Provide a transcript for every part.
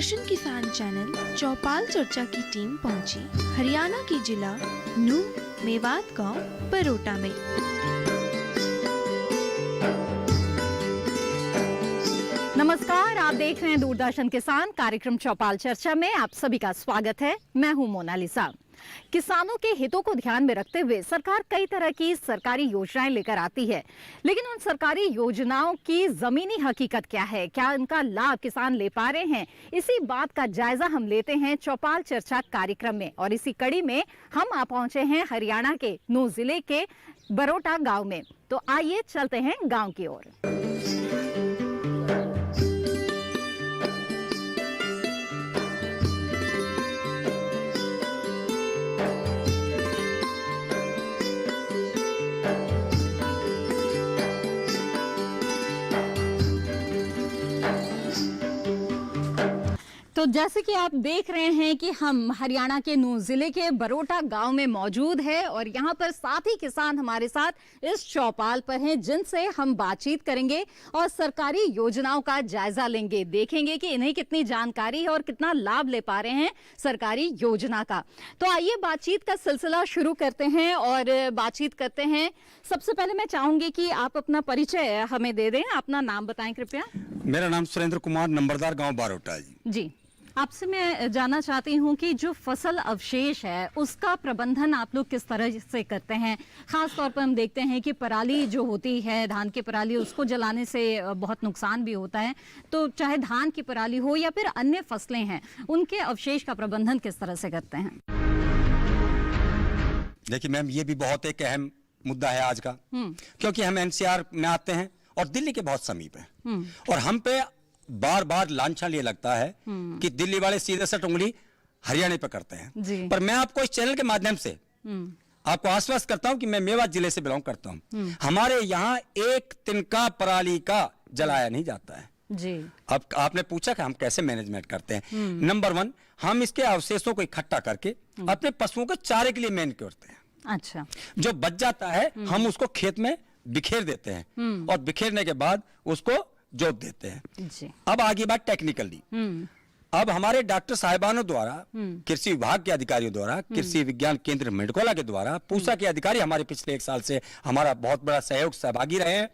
दूरदर्शन किसान चैनल चौपाल चर्चा की टीम पहुंची हरियाणा के जिला नूह मेवात गांव बरोटा में। नमस्कार, आप देख रहे हैं दूरदर्शन किसान कार्यक्रम चौपाल चर्चा में आप सभी का स्वागत है। मैं हूं मोनालिसा। किसानों के हितों को ध्यान में रखते हुए सरकार कई तरह की सरकारी योजनाएं लेकर आती है, लेकिन उन सरकारी योजनाओं की जमीनी हकीकत क्या है, क्या इनका लाभ किसान ले पा रहे हैं, इसी बात का जायजा हम लेते हैं चौपाल चर्चा कार्यक्रम में। और इसी कड़ी में हम आ पहुंचे हैं हरियाणा के नूह जिले के बरोटा गांव में। तो आइए चलते हैं गांव की ओर। तो जैसे कि आप देख रहे हैं कि हम हरियाणा के नूह जिले के बरोटा गांव में मौजूद है और यहाँ पर साथी किसान हमारे साथ इस चौपाल पर हैं, जिनसे हम बातचीत करेंगे और सरकारी योजनाओं का जायजा लेंगे, देखेंगे कि इन्हें कितनी जानकारी है और कितना लाभ ले पा रहे हैं सरकारी योजना का। तो आइए बातचीत का सिलसिला शुरू करते हैं और बातचीत करते हैं। सबसे पहले मैं चाहूंगी कि आप अपना परिचय हमें दे दें, अपना नाम बताएं कृपया। मेरा नाम सुरेंद्र कुमार, नंबरदार गांव बारोटा जी। आपसे मैं जानना चाहती हूँ कि जो फसल अवशेष है उसका प्रबंधन आप लोग किस तरह से करते हैं। खास तौर पर हम देखते हैं कि पराली जो होती है, धान की पराली, उसको जलाने से बहुत नुकसान भी होता है। तो चाहे धान की पराली हो या फिर अन्य फसलें हैं, उनके अवशेष का प्रबंधन किस तरह से करते हैं? देखिए मैम, ये भी बहुत एक अहम मुद्दा है आज का, क्योंकि हम एनसीआर में आते हैं और दिल्ली के बहुत समीप है और हम पे बार बार लांछन ये लगता है कि दिल्ली वाले सीधे से उंगली हरियाणा पे करते हैं। पर मैं आपको इस चैनल के माध्यम से आपको आश्वस्त करता हूं कि मैं मेवात जिले से बिलोंग करता हूं। हमारे यहाँ एक तिनका पराली का जलाया नहीं जाता है जी। अब आपने पूछा कि हम कैसे मैनेजमेंट करते हैं। नंबर 1, हम इसके अवशेषों को इकट्ठा करके अपने पशुओं को चारे के लिए मैन करते हैं। अच्छा। जो बच जाता है हम उसको खेत में बिखेर देते हैं और बिखेरने के बाद उसको जोत देते हैं जी। अब आगे बात टेक्निकली। अब हमारे डॉक्टर साहिबानों द्वारा, कृषि विभाग के अधिकारियों द्वारा, कृषि विज्ञान केंद्र मेडकोला के द्वारा, पूसा के अधिकारी हमारे पिछले 1 साल से हमारा बहुत बड़ा सहयोग सहभागी रहे हैं।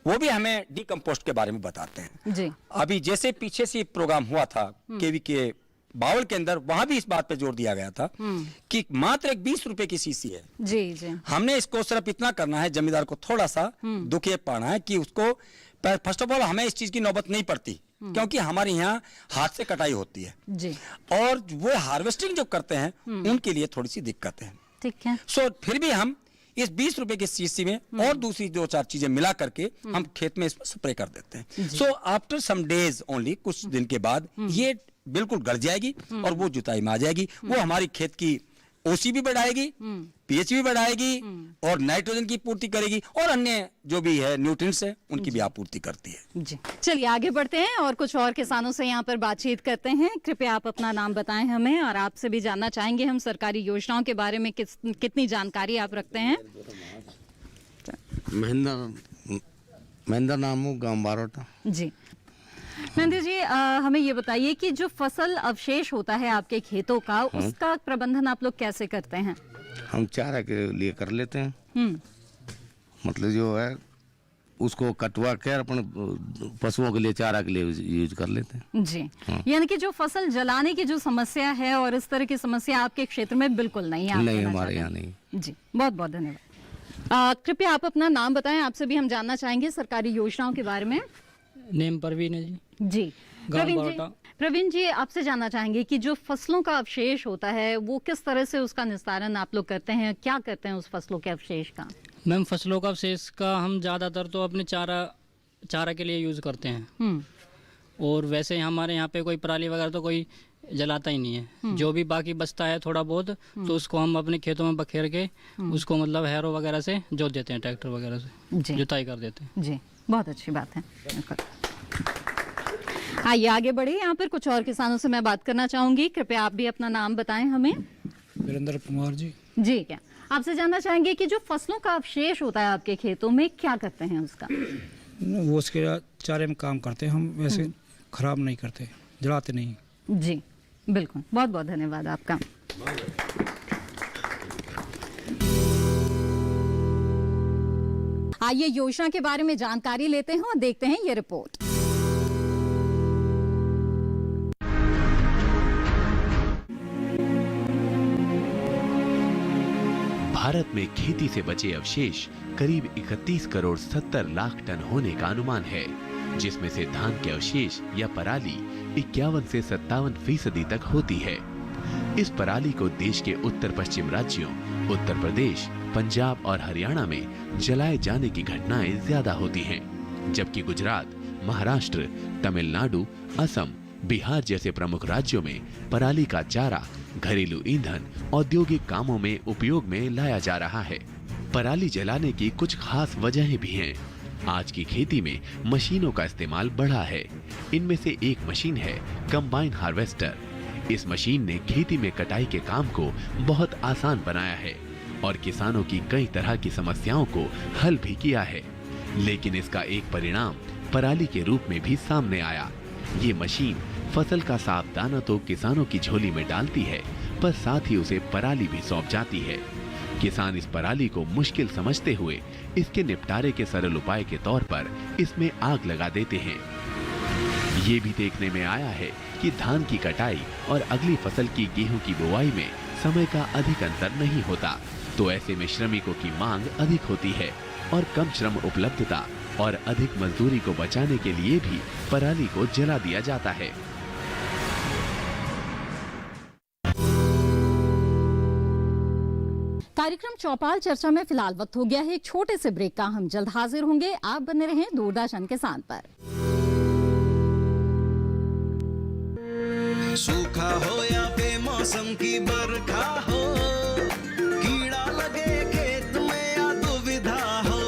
वो भी हमें डीकम्पोस्ट के बारे में बताते हैं जी। अभी जैसे पीछे से प्रोग्राम हुआ था केवी के बावल के अंदर, वहां भी इस बात पे जोर दिया गया था कि मात्र एक 20 रुपए की शीशी है जी जी। हमने इसको सिर्फ इतना करना है, जमींदार को थोड़ा सा दुखे पाना है कि उसको, फर्स्ट ऑफ ऑल हमें इस चीज की नौबत नहीं पड़ती क्योंकि हमारे यहाँ हाथ से कटाई होती है जी। और वो हार्वेस्टिंग जो करते हैं उनके लिए थोड़ी सी दिक्कत है, ठीक है। सो फिर भी हम इस 20 रुपए की शीशी में और दूसरी 2-4 चीजें मिला करके हम खेत में इसमें स्प्रे कर देते हैं। So after some days only, कुछ दिन के बाद ये बिल्कुल गड़ जाएगी और वो जुताई में आ जाएगी। वो हमारी खेत की ओसी भी बढ़ाएगी, पीएच भी बढ़ाएगी और नाइट्रोजन की पूर्ति करेगी और अन्य जो भी है न्यूट्रिएंट्स है उनकी भी आपूर्ति करती है जी। चलिए आगे बढ़ते हैं और कुछ और किसानों से यहाँ पर बातचीत करते हैं। कृपया आप अपना नाम बताएं हमें और आपसे भी जानना चाहेंगे हम सरकारी योजनाओं के बारे में कितनी जानकारी आप रखते हैं। महेंद्र नाम हूँ, गाँव बारोटा जी। महेंद्र जी, हमें ये बताइए कि जो फसल अवशेष होता है आपके खेतों का, उसका प्रबंधन आप लोग कैसे करते हैं? हम चारा के लिए कर लेते हैं, मतलब जो है उसको कटवा कर अपने पशुओं के लिए, चारा के लिए यूज कर लेते हैं जी। यानी कि जो फसल जलाने की जो समस्या है और इस तरह की समस्या आपके क्षेत्र में बिल्कुल नहीं है? नहीं, हमारे यहाँ नहीं जी। बहुत बहुत धन्यवाद। कृपया आप अपना नाम बताएं, आपसे भी हम जानना चाहेंगे सरकारी योजनाओं के बारे में। नेम परवीन है जी। प्रवीण जी, आपसे जानना चाहेंगे कि जो फसलों का अवशेष होता है वो किस तरह से उसका निस्तारण आप लोग करते हैं, क्या करते हैं उस फसलों के अवशेष का? मैम, फसलों का अवशेष का हम ज़्यादातर तो अपने चारा के लिए यूज़ करते हैं और वैसे हमारे यहाँ पे कोई पराली वगैरह तो कोई जलाता ही नहीं है। जो भी बाकी बचता है थोड़ा बहुत, तो उसको हम अपने खेतों में बखेर के उसको मतलब हैरो वगैरह से जोत देते हैं, ट्रैक्टर वगैरह से जुताई कर देते हैं जी। बहुत अच्छी बात है। आइए आगे बढ़े, यहाँ पर कुछ और किसानों से मैं बात करना चाहूंगी। कृपया आप भी अपना नाम बताएं हमें। वीरेंद्र कुमार जी। जी, क्या आपसे जानना चाहेंगे कि जो फसलों का अवशेष होता है आपके खेतों में, क्या करते हैं उसका? वो उसके चारे में काम करते हैं हम, वैसे खराब नहीं करते। जलाते नहीं। जी बिल्कुल, बहुत बहुत धन्यवाद आपका। आइए योजना के बारे में जानकारी लेते हैं और देखते हैं ये रिपोर्ट। भारत में खेती से बचे अवशेष करीब 31 करोड़ 70 लाख टन होने का अनुमान है, जिसमें से धान के अवशेष या पराली 51 से 57% तक होती है। इस पराली को देश के उत्तर पश्चिम राज्यों उत्तर प्रदेश, पंजाब और हरियाणा में जलाए जाने की घटनाएं ज्यादा होती हैं, जबकि गुजरात, महाराष्ट्र, तमिलनाडु, असम, बिहार जैसे प्रमुख राज्यों में पराली का चारा घरेलू ईंधन औद्योगिक कामों में उपयोग में लाया जा रहा है। पराली जलाने की कुछ खास वजहें भी हैं। आज की खेती में मशीनों का इस्तेमाल बढ़ा है। इनमें से एक मशीन है कंबाइन हार्वेस्टर। इस मशीन ने खेती में कटाई के काम को बहुत आसान बनाया है और किसानों की कई तरह की समस्याओं को हल भी किया है। लेकिन इसका एक परिणाम पराली के रूप में भी सामने आया। ये मशीन फसल का साफ दाना तो किसानों की झोली में डालती है, पर साथ ही उसे पराली भी सौंप जाती है। किसान इस पराली को मुश्किल समझते हुए इसके निपटारे के सरल उपाय के तौर पर इसमें आग लगा देते हैं। ये भी देखने में आया है कि धान की कटाई और अगली फसल की गेहूं की बुआई में समय का अधिक अंतर नहीं होता, तो ऐसे में श्रमिकों की मांग अधिक होती है और कम श्रम उपलब्धता और अधिक मजदूरी को बचाने के लिए भी पराली को जला दिया जाता है। कार्यक्रम चौपाल चर्चा में फिलहाल वक्त हो गया है एक छोटे से ब्रेक का। हम जल्द हाजिर होंगे। आप बने रहें दूरदर्शन किसान पर। सूखा हो या बेमौसम की बरखा हो, कीड़ा लगे खेत में या दुविधा हो,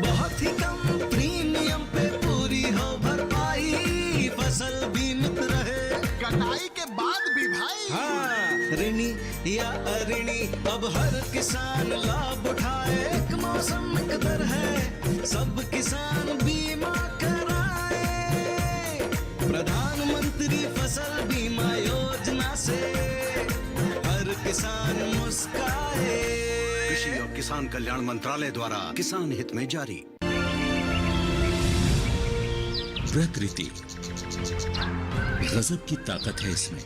बहुत ही कम प्रीमियम पे पूरी हो भरपाई, फसल बीमित रहे कटाई के बाद भी भाई। हाँ, ऋणी या अऋणी अब हर किसान लाभ उठाए। एक मौसम कदर है, सब किसान बीमा कराए। प्रधानमंत्री फसल बीमा योजना से हर किसान मुस्काए। कृषि और किसान कल्याण मंत्रालय द्वारा किसान हित में जारी। प्रकृति गजब की ताकत है इसमें।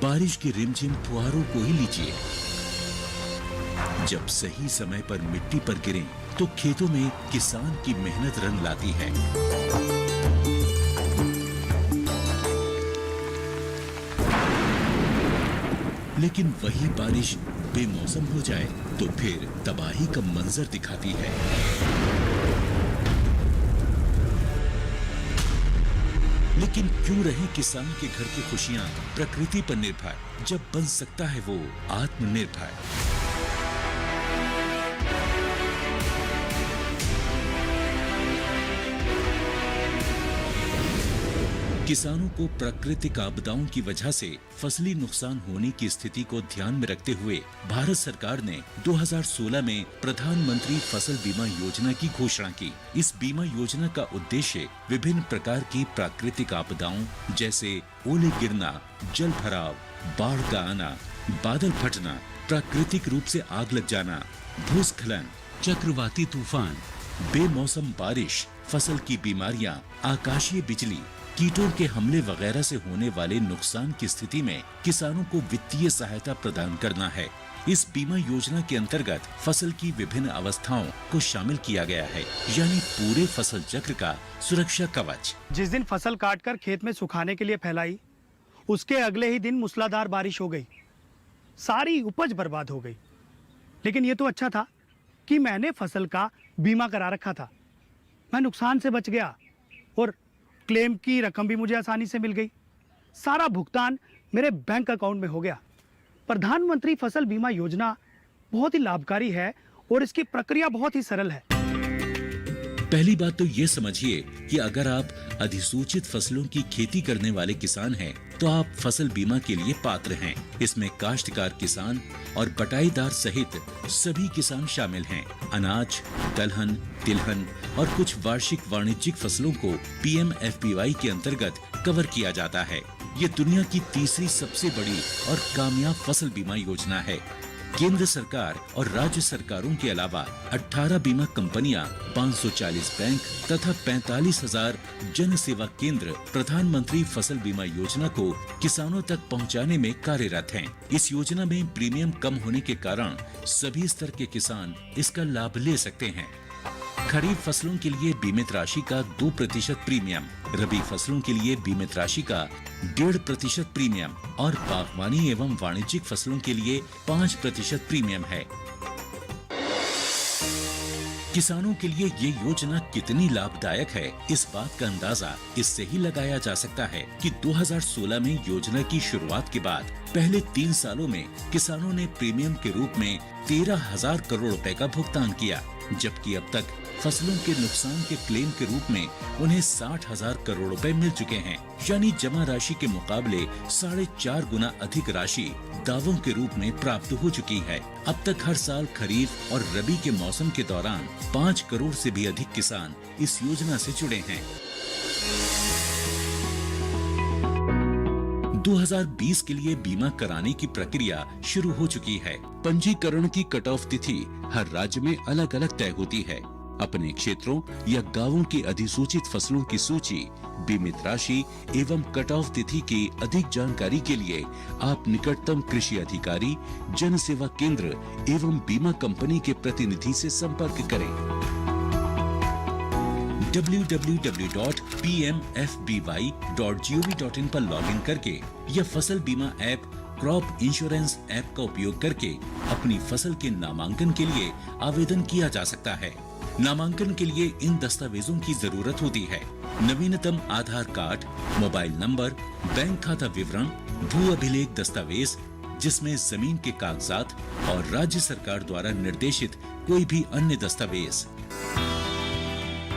बारिश की रिमझिम फुहारों को ही लीजिए। जब सही समय पर मिट्टी पर गिरें तो खेतों में किसान की मेहनत रंग लाती है। लेकिन वही बारिश बेमौसम हो जाए तो फिर तबाही का मंजर दिखाती है। लेकिन क्यों रहे किसान के घर की खुशियां प्रकृति पर निर्भर, जब बन सकता है वो आत्मनिर्भर। किसानों को प्राकृतिक आपदाओं की वजह से फसली नुकसान होने की स्थिति को ध्यान में रखते हुए भारत सरकार ने 2016 में प्रधानमंत्री फसल बीमा योजना की घोषणा की। इस बीमा योजना का उद्देश्य विभिन्न प्रकार की प्राकृतिक आपदाओं जैसे ओले गिरना, जल भराव, बाढ़ का आना, बादल फटना, प्राकृतिक रूप से आग लग जाना, भूस्खलन, चक्रवाती तूफान, बेमौसम बारिश, फसल की बीमारियां, आकाशीय बिजली, कीटों के हमले वगैरह से होने वाले नुकसान की स्थिति में किसानों को वित्तीय सहायता प्रदान करना है। इस बीमा योजना के अंतर्गत फसल की विभिन्न अवस्थाओं को शामिल किया गया है, यानी पूरे फसल चक्र का सुरक्षा कवच। जिस दिन फसल काटकर खेत में सुखाने के लिए फैलाई, उसके अगले ही दिन मूसलाधार बारिश हो गई, सारी उपज बर्बाद हो गई। लेकिन ये तो अच्छा था कि मैंने फसल का बीमा करा रखा था। मैं नुकसान से बच गया और क्लेम की रकम भी मुझे आसानी से मिल गई। सारा भुगतान मेरे बैंक अकाउंट में हो गया। प्रधानमंत्री फसल बीमा योजना बहुत ही लाभकारी है और इसकी प्रक्रिया बहुत ही सरल है। पहली बात तो ये समझिए कि अगर आप अधिसूचित फसलों की खेती करने वाले किसान हैं, तो आप फसल बीमा के लिए पात्र हैं। इसमें काश्तकार किसान और बटाईदार सहित सभी किसान शामिल हैं। अनाज, दलहन, तिलहन और कुछ वार्षिक वाणिज्यिक फसलों को PMFBY के अंतर्गत कवर किया जाता है। ये दुनिया की तीसरी सबसे बड़ी और कामयाब फसल बीमा योजना है। केंद्र सरकार और राज्य सरकारों के अलावा 18 बीमा कंपनियां, 540 बैंक तथा 45,000 जन सेवा केंद्र प्रधानमंत्री फसल बीमा योजना को किसानों तक पहुंचाने में कार्यरत हैं। इस योजना में प्रीमियम कम होने के कारण सभी स्तर के किसान इसका लाभ ले सकते हैं। खरीफ फसलों के लिए बीमित राशि का 2% प्रीमियम, रबी फसलों के लिए बीमित राशि का 1.5% प्रीमियम और बागवानी एवं वाणिज्यिक फसलों के लिए 5% प्रीमियम है। किसानों के लिए ये योजना कितनी लाभदायक है, इस बात का अंदाजा इससे ही लगाया जा सकता है कि 2016 में योजना की शुरुआत के बाद पहले 3 सालों में किसानों ने प्रीमियम के रूप में 13,000 करोड़ रुपए का भुगतान किया, जबकि अब तक फसलों के नुकसान के क्लेम के रूप में उन्हें 60,000 करोड़ रुपए मिल चुके हैं। यानी जमा राशि के मुकाबले 4.5 गुना अधिक राशि दावों के रूप में प्राप्त हो चुकी है। अब तक हर साल खरीफ और रबी के मौसम के दौरान 5 करोड़ से भी अधिक किसान इस योजना से जुड़े हैं। 2020 के लिए बीमा कराने की प्रक्रिया शुरू हो चुकी है। पंजीकरण की कट ऑफ तिथि हर राज्य में अलग अलग तय होती है। अपने क्षेत्रों या गांवों की अधिसूचित फसलों की सूची, बीमित राशि एवं कट ऑफ तिथि की अधिक जानकारी के लिए आप निकटतम कृषि अधिकारी, जन सेवा केंद्र एवं बीमा कंपनी के प्रतिनिधि से संपर्क करें। www.pmfby.gov.in पर लॉगिन करके या फसल बीमा ऐप क्रॉप इंश्योरेंस ऐप का उपयोग करके अपनी फसल के नामांकन के लिए आवेदन किया जा सकता है। नामांकन के लिए इन दस्तावेजों की जरूरत होती है: नवीनतम आधार कार्ड, मोबाइल नंबर, बैंक खाता विवरण, भू अभिलेख दस्तावेज जिसमें जमीन के कागजात और राज्य सरकार द्वारा निर्देशित कोई भी अन्य दस्तावेज।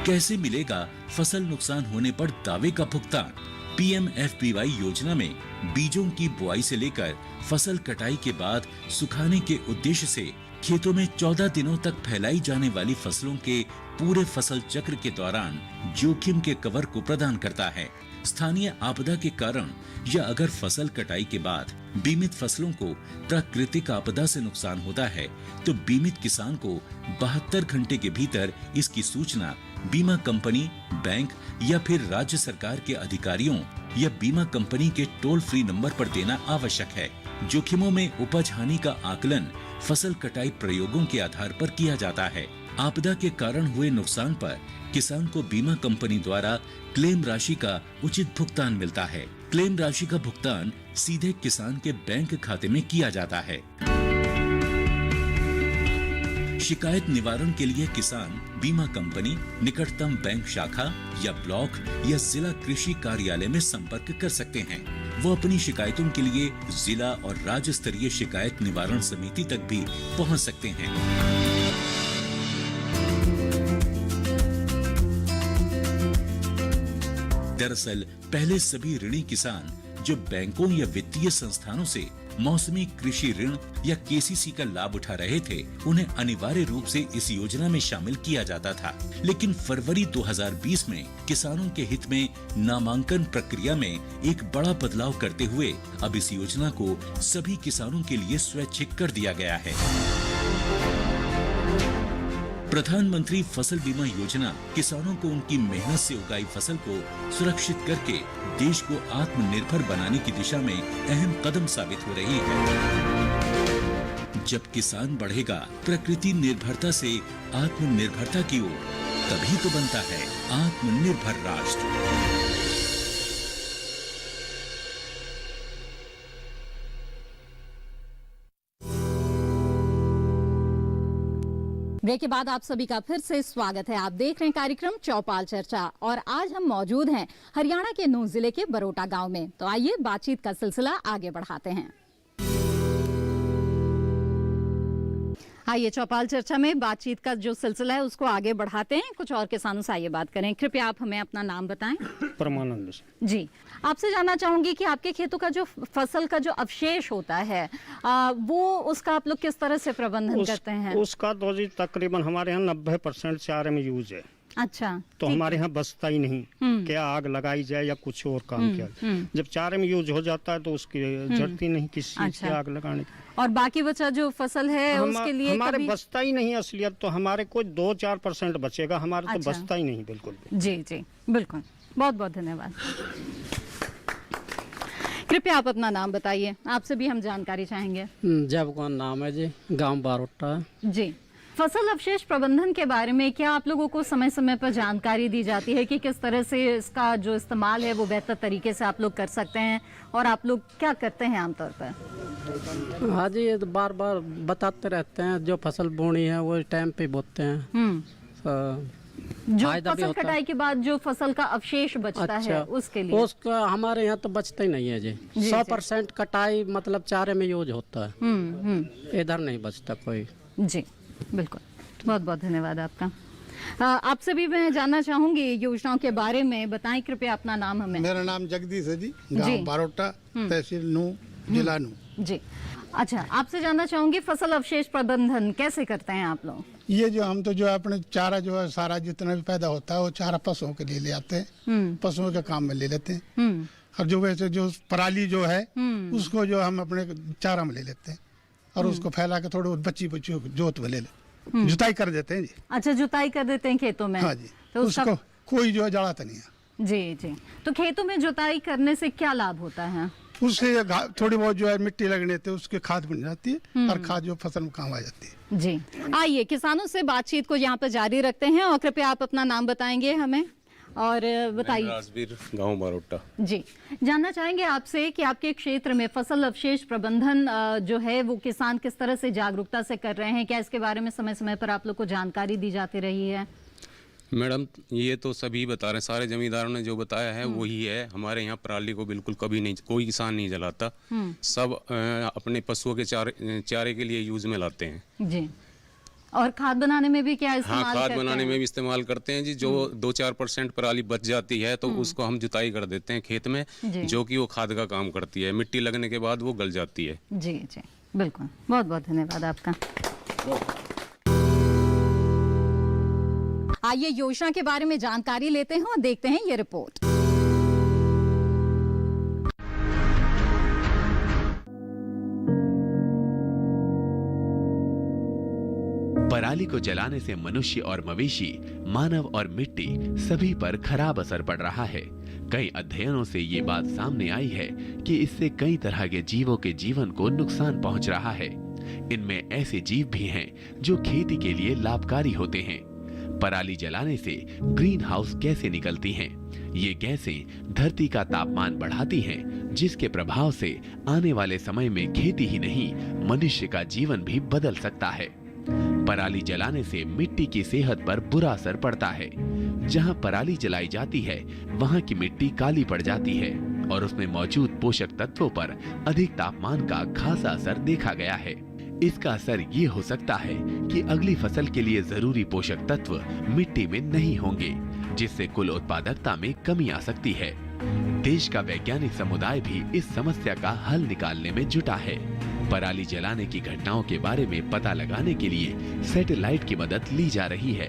कैसे मिलेगा फसल नुकसान होने पर दावे का भुगतान? PMFBY योजना में बीजों की बुआई से लेकर फसल कटाई के बाद सुखाने के उद्देश्य से खेतों में 14 दिनों तक फैलाई जाने वाली फसलों के पूरे फसल चक्र के दौरान जोखिम के कवर को प्रदान करता है। स्थानीय आपदा के कारण या अगर फसल कटाई के बाद बीमित फसलों को प्राकृतिक आपदा से नुकसान होता है तो बीमित किसान को 72 घंटे के भीतर इसकी सूचना बीमा कंपनी, बैंक या फिर राज्य सरकार के अधिकारियों या बीमा कंपनी के टोल फ्री नंबर पर देना आवश्यक है। जोखिमों में उपज हानि का आकलन फसल कटाई प्रयोगों के आधार पर किया जाता है। आपदा के कारण हुए नुकसान पर किसान को बीमा कंपनी द्वारा क्लेम राशि का उचित भुगतान मिलता है। क्लेम राशि का भुगतान सीधे किसान के बैंक खाते में किया जाता है। शिकायत निवारण के लिए किसान बीमा कंपनी, निकटतम बैंक शाखा या ब्लॉक या जिला कृषि कार्यालय में संपर्क कर सकते हैं। वो अपनी शिकायतों के लिए जिला और राज्य स्तरीय शिकायत निवारण समिति तक भी पहुंच सकते हैं। दरअसल पहले सभी ऋणी किसान जो बैंकों या वित्तीय संस्थानों से मौसमी कृषि ऋण या KCC का लाभ उठा रहे थे, उन्हें अनिवार्य रूप से इस योजना में शामिल किया जाता था। लेकिन फरवरी 2020 में किसानों के हित में नामांकन प्रक्रिया में एक बड़ा बदलाव करते हुए अब इस योजना को सभी किसानों के लिए स्वैच्छिक कर दिया गया है। प्रधानमंत्री फसल बीमा योजना किसानों को उनकी मेहनत से उगाई फसल को सुरक्षित करके देश को आत्मनिर्भर बनाने की दिशा में अहम कदम साबित हो रही है। जब किसान बढ़ेगा प्रकृति निर्भरता से आत्मनिर्भरता की ओर, तभी तो बनता है आत्मनिर्भर राष्ट्र। ब्रेक के बाद आप सभी का फिर से स्वागत है। आप देख रहे हैं कार्यक्रम चौपाल चर्चा और आज हम मौजूद हैं हरियाणा के नूंह जिले के बरोटा गांव में। तो आइए बातचीत का सिलसिला आगे बढ़ाते हैं। आइए चौपाल चर्चा में बातचीत का जो सिलसिला है उसको आगे बढ़ाते हैं। कुछ और किसानों से आइए बात करें। कृपया आप हमें अपना नाम बताएं। परमानंद जी, आपसे जानना चाहूंगी कि आपके खेतों का जो फसल का जो अवशेष होता है वो उसका आप लोग किस तरह से प्रबंधन करते हैं? उसका तो जी तकरीबन हमारे यहाँ 90% चारे में यूज है। अच्छा, तो हमारे यहाँ बचता ही नहीं, क्या आग लगाई जाए या कुछ और काम किया। जब चारे में यूज हो जाता है तो उसकी जरूरत ही नहीं किसी चीज की आग लगाने की। और बाकी बचा जो फसल है उसके लिए हमारे कभी... बचता ही नहीं असलियत। तो हमारे कोई 2-4% बचेगा, हमारे तो बचता ही नहीं बिल्कुल भी। जी जी बिल्कुल, बहुत बहुत धन्यवाद। कृपया आप अपना नाम बताइए, आपसे भी हम जानकारी चाहेंगे। जब कौन नाम है जी, गांव बारोटा। जी, फसल अवशेष प्रबंधन के बारे में क्या आप लोगों को समय समय पर जानकारी दी जाती है कि किस तरह से इसका जो इस्तेमाल है वो बेहतर तरीके से आप लोग कर सकते हैं, और आप लोग क्या करते हैं आमतौर पर? हाँ जी, ये तो बार बार बताते रहते हैं। जो फसल बोनी है वो टाइम पे बोते हैं। जो फसल कटाई के बाद जो फसल का अवशेष बचता है उसके लिए उसका हमारे यहाँ तो बचता ही नहीं है जी। 100% कटाई मतलब चारे में यूज होता है, इधर नहीं बचता कोई। जी बिल्कुल, बहुत बहुत धन्यवाद आपका। आपसे भी मैं जानना चाहूंगी योजनाओं के बारे में, बताएं कृपया अपना नाम हमें। मेरा नाम जगदीश है जी, गांव बारोटा, तहसील नू, जिला नू। जी, अच्छा, आपसे जानना चाहूंगी फसल अवशेष प्रबंधन कैसे करते हैं आप लोग? ये जो हम तो जो है अपने चारा जो है सारा जितना भी पैदा होता है वो चारा पशुओं के लिए ले आते हैं, पशुओं के काम में ले लेते हैं। और जो वैसे जो पराली जो है उसको जो हम अपने चारा में ले लेते हैं और उसको फैला के थोड़े बच्ची जोत में ले ले, जुताई कर देते हैं जी। अच्छा, जुताई कर देते हैं खेतों में? हाँ जी, तो उसको कोई जो है जड़ाता नहीं है। जी जी, तो खेतों में जुताई करने से क्या लाभ होता है? उससे थोड़ी बहुत जो है मिट्टी लगने थे उसके खाद बन जाती है और खाद जो फसल में काम आ जाती है। जी, आइए किसानों से बातचीत को यहाँ पर जारी रखते हैं, और कृपया आप अपना नाम बताएंगे हमें और बताइए। राजवीर, गांव बारोटा। जी, जानना चाहेंगे आपसे कि आपके क्षेत्र में फसल अवशेष प्रबंधन जो है वो किसान किस तरह से जागरूकता से कर रहे हैं? क्या इसके बारे में समय समय पर आप लोग को जानकारी दी जाती रही है? मैडम, ये तो सभी बता रहे हैं, सारे जमींदारों ने जो बताया है वही है। हमारे यहाँ पराली को बिल्कुल कभी नहीं, कोई किसान नहीं जलाता। सब अपने पशुओं के चारे के लिए यूज में लाते हैं। जी, और खाद बनाने में भी क्या इस्तेमाल करते हैं? खाद बनाने में भी इस्तेमाल करते हैं जी। जो 2-4% पराली बच जाती है तो उसको हम जुताई कर देते हैं खेत में, जो कि वो खाद का काम करती है। मिट्टी लगने के बाद वो गल जाती है। जी जी बिल्कुल, बहुत बहुत धन्यवाद आपका। आइए योजना के बारे में जानकारी लेते हैं और देखते हैं ये रिपोर्ट। पराली को जलाने से मनुष्य और मवेशी, मानव और मिट्टी सभी पर खराब असर पड़ रहा है। कई अध्ययनों से ये बात सामने आई है कि इससे कई तरह के जीवों के जीवन को नुकसान पहुंच रहा है। इनमें ऐसे जीव भी हैं जो खेती के लिए लाभकारी होते हैं। पराली जलाने से ग्रीन हाउस गैसें निकलती हैं। ये गैसें धरती का तापमान बढ़ाती हैं, जिसके प्रभाव से आने वाले समय में खेती ही नहीं, मनुष्य का जीवन भी बदल सकता है। पराली जलाने से मिट्टी की सेहत पर बुरा असर पड़ता है। जहां पराली जलाई जाती है वहां की मिट्टी काली पड़ जाती है और उसमें मौजूद पोषक तत्वों पर अधिक तापमान का खासा असर देखा गया है। इसका असर ये हो सकता है कि अगली फसल के लिए जरूरी पोषक तत्व मिट्टी में नहीं होंगे, जिससे कुल उत्पादकता में कमी आ सकती है। देश का वैज्ञानिक समुदाय भी इस समस्या का हल निकालने में जुटा है। पराली जलाने की घटनाओं के बारे में पता लगाने के लिए सैटेलाइट की मदद ली जा रही है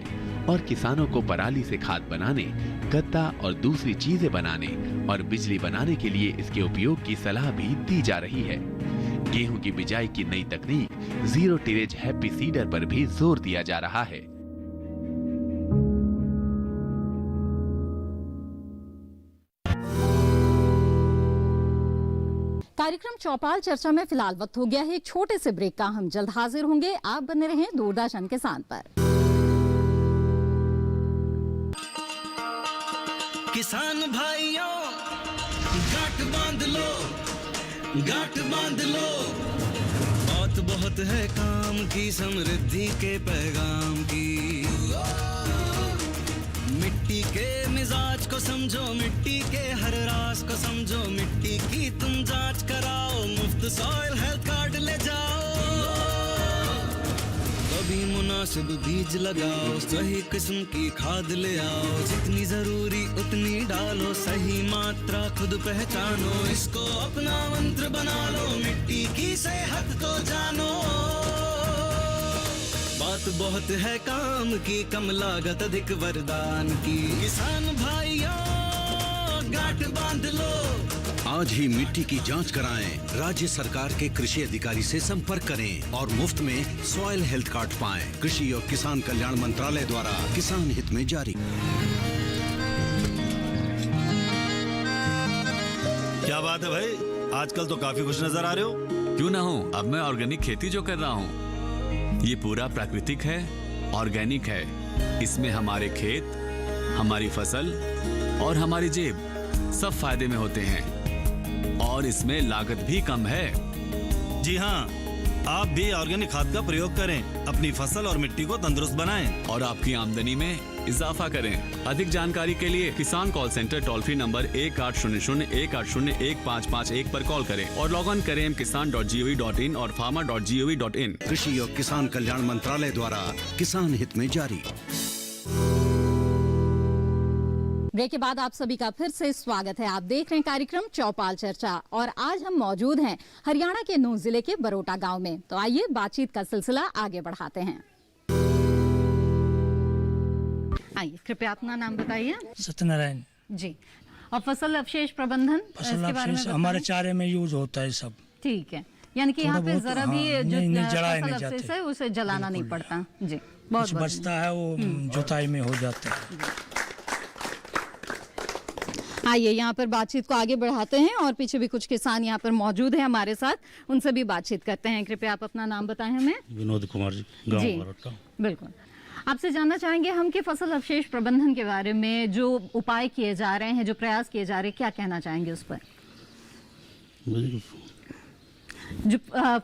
और किसानों को पराली से खाद बनाने, गत्ता और दूसरी चीजें बनाने और बिजली बनाने के लिए इसके उपयोग की सलाह भी दी जा रही है। गेहूं की बिजाई की नई तकनीक जीरो टिलेज हैप्पी सीडर पर भी जोर दिया जा रहा है। कार्यक्रम चौपाल चर्चा में फिलहाल वक्त हो गया है एक छोटे से ब्रेक का। हम जल्द हाजिर होंगे। आप बने रहें दूरदर्शन किसान पर। किसान भाइयों, गांठ बांध लो, गांठ बांध लो। बहुत बहुत है काम की, समृद्धि के पैगाम की। मिट्टी के मिजाज को समझो, मिट्टी के हर राज को समझो। मिट्टी की तुम जांच कराओ, मुफ्त सॉइल हेल्थ कार्ड ले जाओ। भी मुनासिब बीज लगाओ, सही किस्म की खाद ले आओ, जितनी जरूरी उतनी डालो, सही मात्रा खुद पहचानो, इसको अपना मंत्र बना लो, मिट्टी की सेहत तो जानो। बात बहुत है काम की, कम लागत अधिक वरदान की, किसान भाइयों गांठ बांध लो। आज ही मिट्टी की जांच कराएं, राज्य सरकार के कृषि अधिकारी से संपर्क करें और मुफ्त में सॉइल हेल्थ कार्ड पाएं। कृषि और किसान कल्याण मंत्रालय द्वारा किसान हित में जारी। क्या बात है भाई, आजकल तो काफी खुश नजर आ रहे हो। क्यों ना हो, अब मैं ऑर्गेनिक खेती जो कर रहा हूँ ये पूरा प्राकृतिक है, ऑर्गेनिक है। इसमें हमारे खेत, हमारी फसल और हमारी जेब सब फायदे में होते हैं और इसमें लागत भी कम है। जी हाँ, आप भी ऑर्गेनिक खाद का प्रयोग करें, अपनी फसल और मिट्टी को तंदुरुस्त बनाएं और आपकी आमदनी में इजाफा करें। अधिक जानकारी के लिए किसान call centre toll free number 1800-180-1551 पर कॉल करें और लॉग ऑन करें kisan.gov.in और farmer.gov.in। कृषि और किसान कल्याण मंत्रालय द्वारा किसान हित में जारी। ब्रेक के बाद आप सभी का फिर से स्वागत है। आप देख रहे हैं कार्यक्रम चौपाल चर्चा और आज हम मौजूद हैं हरियाणा के नूंह जिले के बरोटा गांव में। तो आइए बातचीत का सिलसिला आगे बढ़ाते हैं। आइए कृपया अपना नाम बताइए। सत्यनारायण जी। और फसल अवशेष प्रबंधन, फसल अवशेष हमारे चारे में यूज होता है सब। ठीक है, यानी कि यहाँ पे जरा भी जो फसल अवशेष है उसे जलाना नहीं पड़ता। जी, बहुत बचता है वो जुताई में हो जाता है। आइए यहाँ पर बातचीत को आगे बढ़ाते हैं और पीछे भी कुछ किसान यहाँ पर मौजूद हैं हमारे साथ, उनसे भी बातचीत करते हैं। कृपया आप अपना नाम बताएं हमें। विनोद कुमार जी, गाँव बरोटा। बिल्कुल, आपसे जानना चाहेंगे हम कि फसल अवशेष प्रबंधन के बारे में जो उपाय किए जा रहे हैं, जो प्रयास किए जा रहे हैं, क्या कहना चाहेंगे उस पर? जो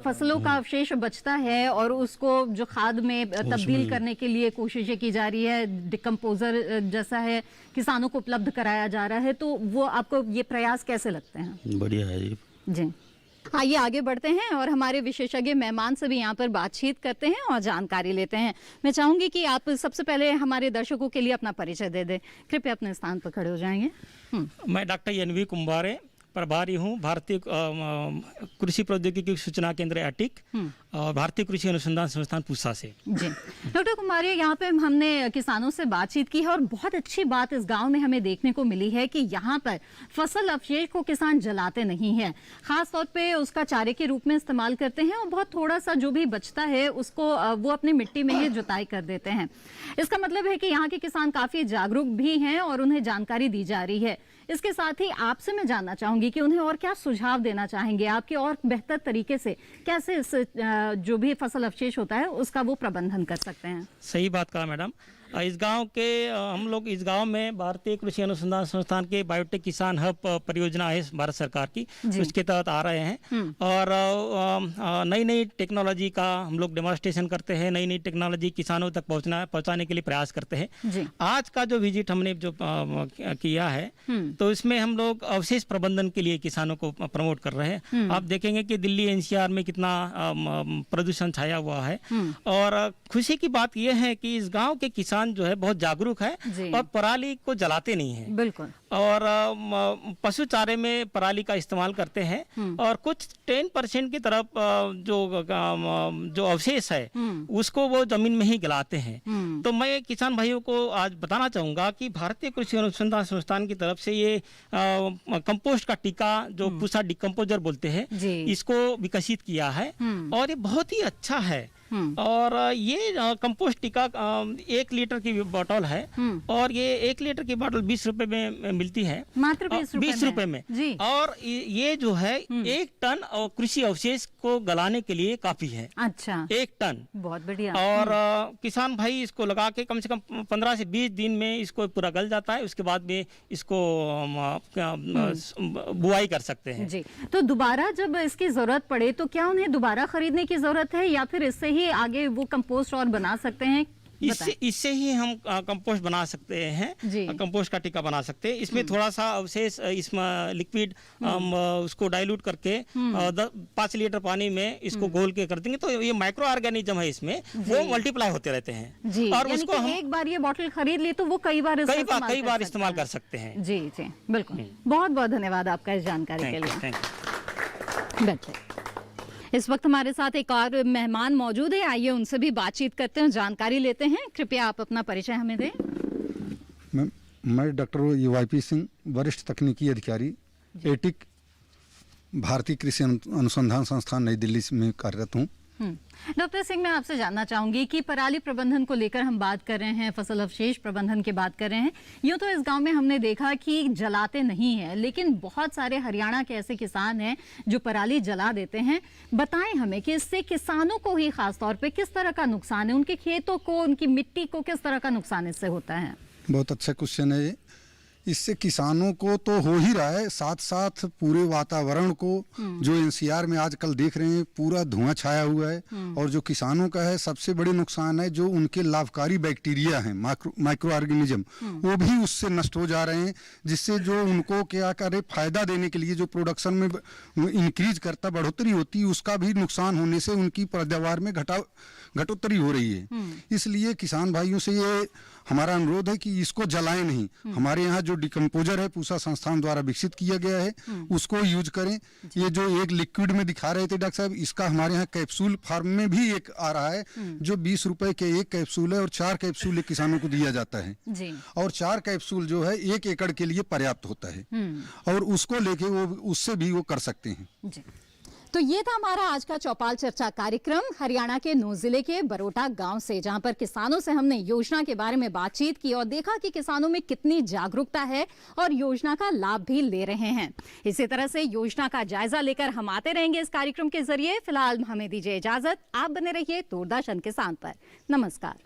फसलों का अवशेष बचता है और उसको जो खाद में तब्दील करने के लिए कोशिशें की जा रही है, डिकम्पोजर जैसा है किसानों को उपलब्ध कराया जा रहा है, तो वो आपको ये प्रयास कैसे लगते हैं? बढ़िया है ये। जी, आइए आगे बढ़ते हैं और हमारे विशेषज्ञ मेहमान से भी यहाँ पर बातचीत करते हैं और जानकारी लेते हैं। मैं चाहूंगी कि आप सबसे पहले हमारे दर्शकों के लिए अपना परिचय दे दें। कृपया अपने स्थान पर खड़े हो जाएंगे। मैं डॉक्टर एनवी कुंभारे प्रभारी हूँ भारतीय कृषि प्रौद्योगिकी सूचना केंद्र अटिक और भारतीय कृषि अनुसंधान संस्थान पूसा से। जी डॉक्टर कुमारी, यहाँ पे हमने किसानों से बातचीत की है और बहुत अच्छी बात इस गांव में हमें देखने को मिली है कि यहाँ पर फसल अवशेष को किसान जलाते नहीं है, खास तौर पे उसका चारे के रूप में इस्तेमाल करते हैं और बहुत थोड़ा सा जो भी बचता है उसको वो अपनी मिट्टी में ही जुताई कर देते हैं। इसका मतलब है कि यहाँ के किसान काफी जागरूक भी हैं और उन्हें जानकारी दी जा रही है। इसके साथ ही आपसे मैं जानना चाहूंगी कि उन्हें और क्या सुझाव देना चाहेंगे आपके और बेहतर तरीके से कैसे इस जो भी फसल अवशेष होता है उसका वो प्रबंधन कर सकते हैं? सही बात कहा मैडम। इस गांव के हम लोग इस गांव में भारतीय कृषि अनुसंधान संस्थान के बायोटेक किसान हब परियोजना है भारत सरकार की, उसके तहत आ रहे हैं और नई नई टेक्नोलॉजी का हम लोग डेमोन्स्ट्रेशन करते हैं, नई नई टेक्नोलॉजी किसानों तक पहुंचाने के लिए प्रयास करते हैं। आज का जो विजिट हमने जो किया है तो इसमें हम लोग अवशेष प्रबंधन के लिए किसानों को प्रमोट कर रहे हैं। आप देखेंगे कि दिल्ली एनसीआर में कितना प्रदूषण छाया हुआ है और खुशी की बात यह है कि इस गाँव के किसान जो है बहुत जागरूक है और पराली को जलाते नहीं है। बिल्कुल। और पशु चारे में पराली का इस्तेमाल करते हैं और कुछ 10% की तरफ जो अवशेष है उसको वो जमीन में ही गलाते हैं। तो मैं किसान भाइयों को आज बताना चाहूंगा कि भारतीय कृषि अनुसंधान संस्थान की तरफ से ये कंपोस्ट का टीका जो पूसा डिकम्पोजर बोलते हैं इसको विकसित किया है और ये बहुत ही अच्छा है। और ये कंपोस्ट टीका 1 लीटर की बोतल है और ये 1 लीटर की बोतल 20 रुपए में मिलती है, मात्र 20 रुपए में। और ये जो है 1 टन और कृषि अवशेष को गलाने के लिए काफी है। अच्छा, 1 टन, बहुत बढ़िया। और किसान भाई इसको लगा के कम से कम 15 से 20 दिन में इसको पूरा गल जाता है। उसके बाद में इसको बुआई कर सकते हैं। जी, तो दोबारा जब इसकी जरूरत पड़े तो क्या उन्हें दोबारा खरीदने की जरूरत है या फिर इससे ही आगे वो कंपोस्ट और बना सकते हैं? इससे ही हम कंपोस्ट बना सकते हैं, कंपोस्ट का टीका बना सकते हैं। इसमें थोड़ा सा अवशेष इसमें लिक्विड हम उसको डाइल्यूट करके 5 लीटर पानी में इसको घोल के कर देंगे तो ये माइक्रो ऑर्गेनिज्म है इसमें, वो मल्टीप्लाई होते रहते हैं जी। और उसको हम एक बार ये बोतल खरीद ली तो वो कई बार इस्तेमाल कर सकते हैं। जी जी बिल्कुल। बहुत बहुत धन्यवाद आपका इस जानकारी के लिए। बैठे। इस वक्त हमारे साथ एक और मेहमान मौजूद है, आइए उनसे भी बातचीत करते हैं, जानकारी लेते हैं। कृपया आप अपना परिचय हमें दें। मैं डॉक्टर YP सिंह, वरिष्ठ तकनीकी अधिकारी, एटिक भारतीय कृषि अनुसंधान संस्थान नई दिल्ली में कार्यरत हूँ। डॉक्टर सिंह, मैं आपसे जानना चाहूंगी कि पराली प्रबंधन को लेकर हम बात कर रहे हैं, फसल अवशेष प्रबंधन की बात कर रहे हैं। यूँ तो इस गांव में हमने देखा कि जलाते नहीं हैं, लेकिन बहुत सारे हरियाणा के ऐसे किसान हैं जो पराली जला देते हैं। बताएं हमें कि इससे किसानों को ही खास तौर पे किस तरह का नुकसान है, उनके खेतों को, उनकी मिट्टी को किस तरह का नुकसान इससे होता है? बहुत अच्छा क्वेश्चन है ये। इससे किसानों को तो हो ही रहा है, साथ साथ पूरे वातावरण को, जो NCR में आजकल देख रहे हैं पूरा धुआं छाया हुआ है। और जो किसानों का है सबसे बड़े नुकसान है जो उनके लाभकारी बैक्टीरिया हैं, माइक्रो ऑर्गेनिज्म, वो भी उससे नष्ट हो जा रहे हैं, जिससे जो उनको क्या करे फायदा देने के लिए जो प्रोडक्शन में इंक्रीज करता बढ़ोतरी होती है, उसका भी नुकसान होने से उनकी पैदावार में घटोत्तरी हो रही है। इसलिए किसान भाइयों से ये हमारा अनुरोध है कि इसको जलाएं नहीं। हमारे यहाँ जो डिकम्पोजर है पूसा संस्थान द्वारा विकसित किया गया है, उसको यूज करें। ये जो एक लिक्विड में दिखा रहे थे डॉक्टर साहब, इसका हमारे यहाँ कैप्सूल फॉर्म में भी एक आ रहा है, जो 20 रुपए के एक कैप्सूल है और 4 कैप्सूल किसानों को दिया जाता है जी। और 4 कैप्सूल जो है 1 एकड़ के लिए पर्याप्त होता है और उसको लेके वो उससे भी वो कर सकते हैं जी। तो ये था हमारा आज का चौपाल चर्चा कार्यक्रम हरियाणा के नूंह जिले के बरोटा गांव से, जहां पर किसानों से हमने योजना के बारे में बातचीत की और देखा कि किसानों में कितनी जागरूकता है और योजना का लाभ भी ले रहे हैं। इसी तरह से योजना का जायजा लेकर हम आते रहेंगे इस कार्यक्रम के जरिए। फिलहाल हमें दीजिए इजाजत, आप बने रहिए दूरदर्शन किसान पर। नमस्कार।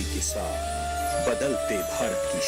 के साथ बदलते भारत की